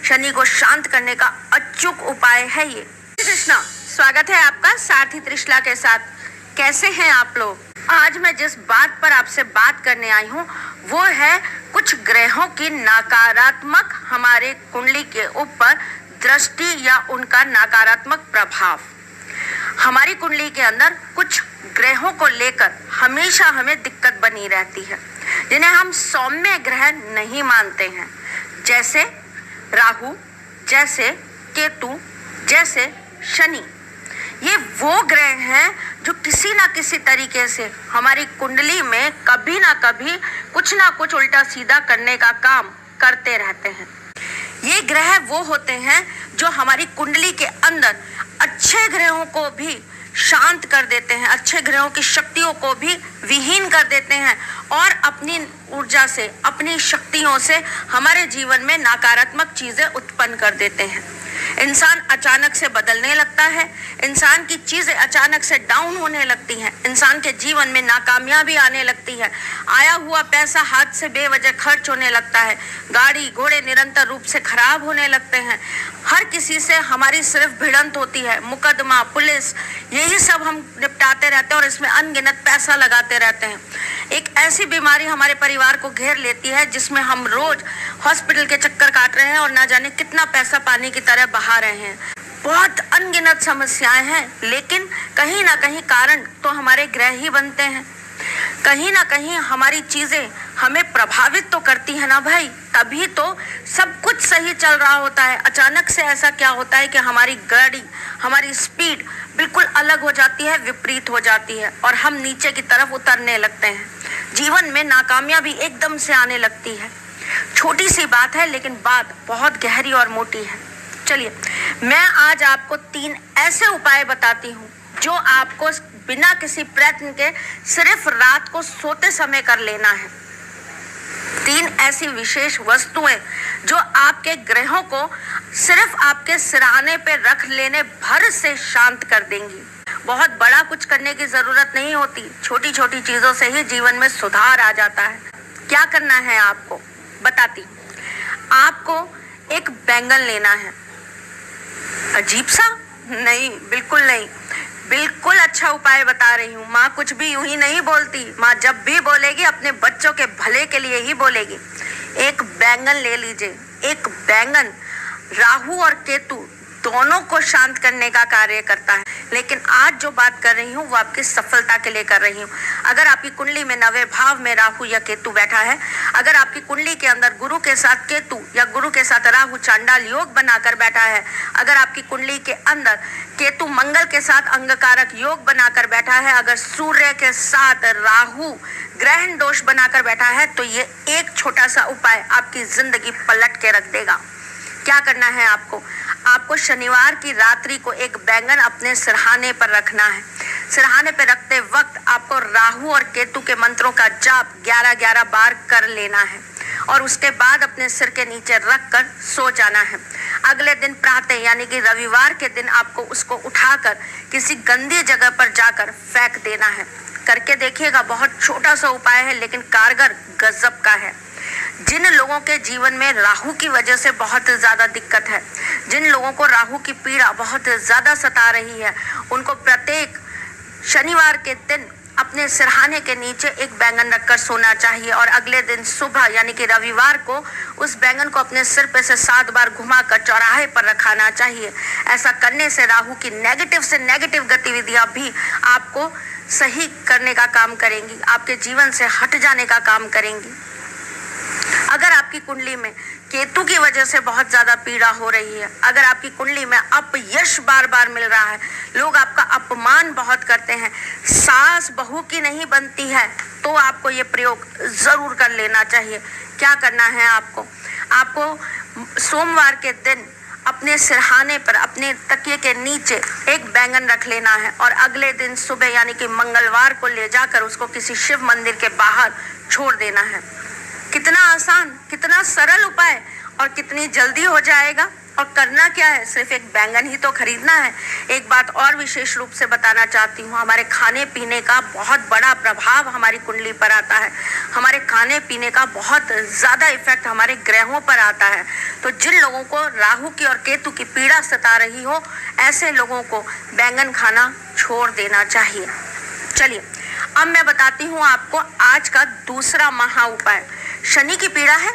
शनि को शांत करने का अचूक उपाय है ये। कृष्णा, स्वागत है आपका सारथी त्रिशला के साथ। कैसे हैं आप लोग? आज मैं जिस बात पर आपसे बात करने आई हूँ वो है कुछ ग्रहों की नकारात्मक हमारे कुंडली के ऊपर दृष्टि या उनका नकारात्मक प्रभाव। हमारी कुंडली के अंदर कुछ ग्रहों को लेकर हमेशा हमें दिक्कत बनी रहती है, जिन्हें हम सौम्य ग्रह नहीं मानते हैं, जैसे राहु, जैसे केतु, जैसे शनि। ये वो ग्रह हैं जो किसी ना किसी तरीके से हमारी कुंडली में कभी ना कभी कुछ ना कुछ उल्टा सीधा करने का काम करते रहते हैं। ये ग्रह वो होते हैं जो हमारी कुंडली के अंदर अच्छे ग्रहों को भी शांत कर देते हैं, अच्छे ग्रहों की शक्तियों को भी विहीन कर देते हैं और अपनी ऊर्जा से, अपनी शक्तियों से हमारे जीवन में नकारात्मक चीजें उत्पन्न कर देते हैं। इंसान अचानक से बदलने लगता है, इंसान की चीजें अचानक से डाउन होने लगती हैं, इंसान के जीवन में नाकामयाबी आने लगती है, आया हुआ पैसा हाथ से बेवजह खर्च होने लगता है, गाड़ी घोड़े निरंतर रूप से खराब होने लगते हैं, हर किसी से हमारी सिर्फ भिड़ंत होती है, मुकदमा, पुलिस, यही सब हम निपटाते रहते हैं और इसमें अनगिनत पैसा लगाते रहते हैं। एक ऐसी बीमारी हमारे परिवार को घेर लेती है जिसमें हम रोज हॉस्पिटल के चक्कर काट रहे हैं और ना जाने कितना पैसा पानी की तरह बहा रहे हैं। बहुत अनगिनत समस्याएं हैं, लेकिन कहीं ना कहीं कारण तो हमारे ग्रह ही बनते हैं। कहीं ना कहीं हमारी चीजें हमें प्रभावित तो करती है ना भाई, तभी तो सब कुछ सही चल रहा होता है। अचानक से ऐसा क्या होता है कि हमारी गाड़ी, हमारी स्पीड बिल्कुल अलग हो जाती है, विपरीत हो जाती है और हम नीचे की तरफ उतरने लगते हैं। जीवन में नाकामयाबी एकदम से आने लगती है। छोटी सी बात है लेकिन बात बहुत गहरी और मोटी है। चलिए, मैं आज आपको 3 ऐसे उपाय बताती हूँ जो आपको बिना किसी प्रयत्न के सिर्फ रात को सोते समय कर लेना है। 3 ऐसी विशेष वस्तुएं जो आपके ग्रहों को सिर्फ आपके सिरहाने पे रख लेने भर से शांत कर देंगी। बहुत बड़ा कुछ करने की जरूरत नहीं होती, छोटी छोटी चीजों से ही जीवन में सुधार आ जाता है। क्या करना है आपको बताती हूँ। आपको एक बैंगन लेना है। अजीब सा? नहीं, बिल्कुल नहीं, बिल्कुल अच्छा उपाय बता रही हूँ। माँ कुछ भी यूं ही नहीं बोलती, माँ जब भी बोलेगी अपने बच्चों के भले के लिए ही बोलेगी। एक बैंगन ले लीजिए। एक बैंगन राहु और केतु दोनों को शांत करने का कार्य करता है, लेकिन आज जो बात कर रही हूँ वो आपकी सफलता के लिए कर रही हूँ। अगर आपकी कुंडली में 9वें भाव में राहु या केतु बैठा है, अगर आपकी कुंडली के अंदर गुरु के साथ केतु या गुरु के साथ राहु चांडाल योग बनाकर बैठा है, अगर आपकी कुंडली के अंदर केतु मंगल के साथ अंगकारक योग बनाकर बैठा है, अगर सूर्य के साथ राहु ग्रहण दोष बनाकर बैठा है, तो ये एक छोटा सा उपाय आपकी जिंदगी पलट के रख देगा। क्या करना है आपको? आपको शनिवार की रात्रि को एक बैंगन अपने सिरहाने पर रखना है। सिरहाने पर रखते वक्त आपको राहु और केतु के मंत्रों का जाप 11-11 बार कर लेना है और उसके बाद अपने सिर के नीचे रख कर सो जाना है। अगले दिन प्रातः यानी कि रविवार के दिन आपको उसको उठाकर किसी गंदी जगह पर जाकर फेंक देना है। करके देखिएगा, बहुत छोटा सा उपाय है लेकिन कारगर गजब का है। जिन लोगों के जीवन में राहु की वजह से बहुत ज़्यादा दिक्कत है, जिन लोगों को राहु की पीड़ा बहुत ज़्यादा सता रही है, उनको प्रत्येक शनिवार के दिन अपने सिरहाने के नीचे एक बैंगन रखकर सोना चाहिए और अगले दिन सुबह यानी कि रविवार को उस बैंगन को अपने सिर पे से 7 बार घुमाकर चौराहे पर रखाना चाहिए। ऐसा करने से राहु की नेगेटिव से नेगेटिव गतिविधियां भी आपको सही करने का काम करेंगी, आपके जीवन से हट जाने का काम करेंगी। अगर आपकी कुंडली में केतु की वजह से बहुत ज्यादा पीड़ा हो रही है, अगर आपकी कुंडली में अपयश बार बार मिल रहा है, लोग आपका अपमान बहुत करते हैं, सास बहू की नहीं बनती है, तो आपको ये प्रयोग जरूर कर लेना चाहिए। क्या करना है आपको? आपको सोमवार के दिन अपने सिरहाने पर अपने तकिए के नीचे एक बैंगन रख लेना है और अगले दिन सुबह यानी कि मंगलवार को ले जाकर उसको किसी शिव मंदिर के बाहर छोड़ देना है। कितना आसान, कितना सरल उपाय और कितनी जल्दी हो जाएगा। और करना क्या है, सिर्फ एक बैंगन ही तो खरीदना है। एक बात और विशेष रूप से बताना चाहती हूँ, हमारे खाने पीने का बहुत बड़ा प्रभाव हमारी कुंडली पर आता है। हमारे खाने पीने का बहुत ज़्यादा इफेक्ट हमारे ग्रहों पर आता है। तो जिन लोगों को राहु की और केतु की पीड़ा सता रही हो, ऐसे लोगों को बैंगन खाना छोड़ देना चाहिए। चलिए अब मैं बताती हूँ आपको आज का दूसरा महा उपाय। शनि की पीड़ा है,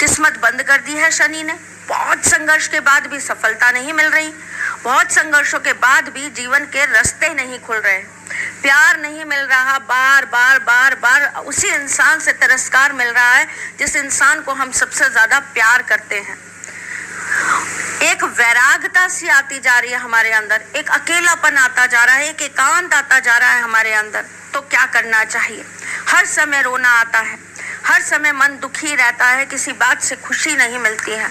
किस्मत बंद कर दी है शनि ने। बहुत संघर्ष के बाद भी सफलता नहीं मिल रही, बहुत संघर्षों के बाद भी जीवन के रास्ते नहीं खुल रहे, प्यार नहीं मिल रहा, बार बार बार बार उसी इंसान से तिरस्कार मिल रहा है जिस इंसान को हम सबसे ज्यादा प्यार करते हैं। एक वैराग्यता सी आती जा रही है हमारे अंदर, एक अकेलापन आता जा रहा है, एक एकांत आता जा रहा है हमारे अंदर। तो क्या करना चाहिए? हर समय रोना आता है, हर समय मन दुखी रहता है, किसी बात से खुशी नहीं मिलती है।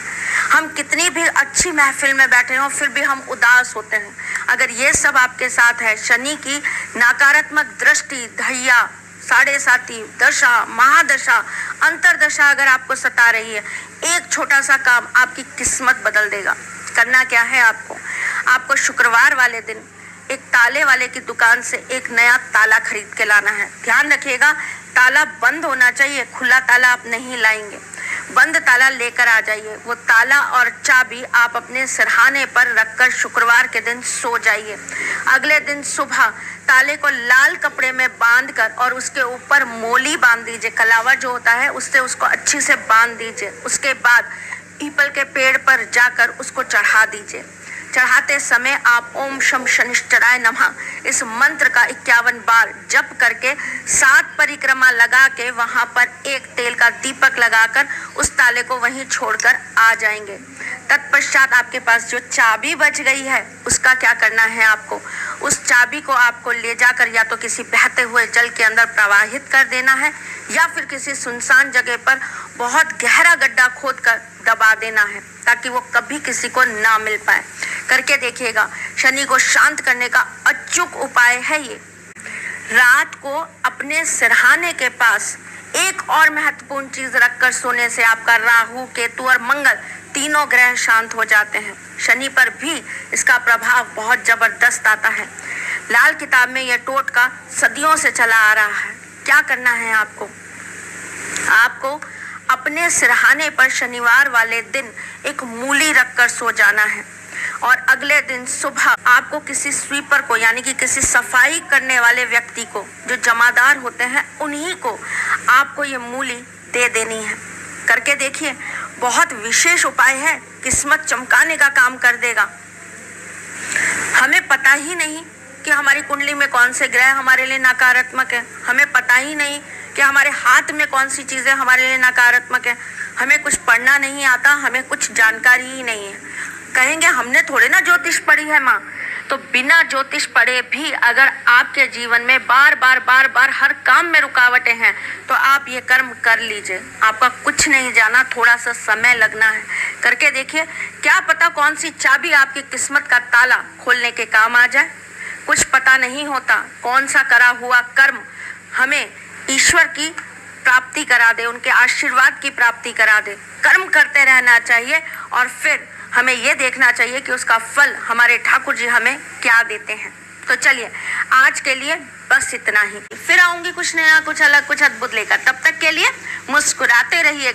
हम कितनी भी अच्छी महफिल में बैठे हों फिर भी हम उदास होते हैं। अगर ये सब आपके साथ है, शनि की नकारात्मक दृष्टि, धैया, साढ़े साती, दशा, महादशा, अंतरदशा अगर आपको सता रही है, एक छोटा सा काम आपकी किस्मत बदल देगा। करना क्या है आपको शुक्रवार वाले दिन एक ताले वाले की दुकान से एक नया ताला खरीद के लाना है। ध्यान रखिएगा, ताला बंद होना चाहिए, खुला ताला आप नहीं लाएंगे। बंद ताला लेकर आ जाइए। वो ताला और चाबी आप अपने सिरहाने पर रखकर शुक्रवार के दिन सो जाइए। अगले दिन सुबह ताले को लाल कपड़े में बांधकर और उसके ऊपर मोली बांध दीजिए, कलावा जो होता है उससे उसको अच्छी से बांध दीजिए। उसके बाद पीपल के पेड़ पर जाकर उसको चढ़ा दीजिए। चढ़ाते समय आप ओम शम शनिश्चराय नमः इस मंत्र का 51 बार जप करके 7 परिक्रमा लगा के वहां पर एक तेल का दीपक लगाकर उस ताले को वहीं छोड़कर आ जाएंगे। तत्पश्चात आपके पास जो चाबी बच गई है उसका क्या करना है आपको? उस चाबी को आपको ले जाकर या तो किसी बहते हुए जल के अंदर प्रवाहित कर देना है या फिर किसी सुनसान जगह पर बहुत गहरा गड्ढा खोदकर दबा देना है ताकि वो कभी किसी को ना मिल पाए। करके देखिएगा, शनि को शांत करने का अचूक उपाय है ये। रात को अपने सिरहाने के पास एक और महत्वपूर्ण चीज रखकर सोने से आपका राहु, केतु और मंगल तीनों ग्रह शांत हो जाते हैं। शनि पर भी इसका प्रभाव बहुत जबरदस्त आता है। लाल किताब में यह टोटका सदियों से चला आ रहा है। क्या करना है आपको अपने सिरहाने पर शनिवार वाले दिन एक मूली रखकर सो जाना है और अगले दिन सुबह आपको किसी स्वीपर को यानी कि किसी सफाई करने वाले व्यक्ति को, जो जमादार होते हैं, उन्हीं को आपको ये मूली दे देनी है। करके देखिए, बहुत विशेष उपाय है, किस्मत चमकाने का काम कर देगा। हमें पता ही नहीं कि हमारी कुंडली में कौन से ग्रह हमारे लिए नकारात्मक है, हमें पता ही नहीं कि हमारे हाथ में कौन सी चीजें हमारे लिए नकारात्मक है। हमें कुछ पढ़ना नहीं आता, हमें कुछ जानकारी ही नहीं है। कहेंगे हमने थोड़े ना ज्योतिष पढ़ी है माँ, तो बिना ज्योतिष पढ़े भी अगर आपके जीवन में बार बार हर काम में रुकावटें हैं तो आप ये कर्म कर लीजिए। आपका कुछ नहीं जाना, थोड़ा सा समय लगना है। करके देखिए, क्या पता कौन सी चाबी आपकी किस्मत का ताला खोलने के काम आ जाए। कुछ पता नहीं होता कौन सा करा हुआ कर्म हमें ईश्वर की प्राप्ति करा दे, उनके आशीर्वाद की प्राप्ति करा दे। कर्म करते रहना चाहिए और फिर हमें ये देखना चाहिए कि उसका फल हमारे ठाकुर जी हमें क्या देते हैं। तो चलिए, आज के लिए बस इतना ही। फिर आऊंगी कुछ नया, कुछ अलग, कुछ अद्भुत लेकर। तब तक के लिए मुस्कुराते रहिएगा।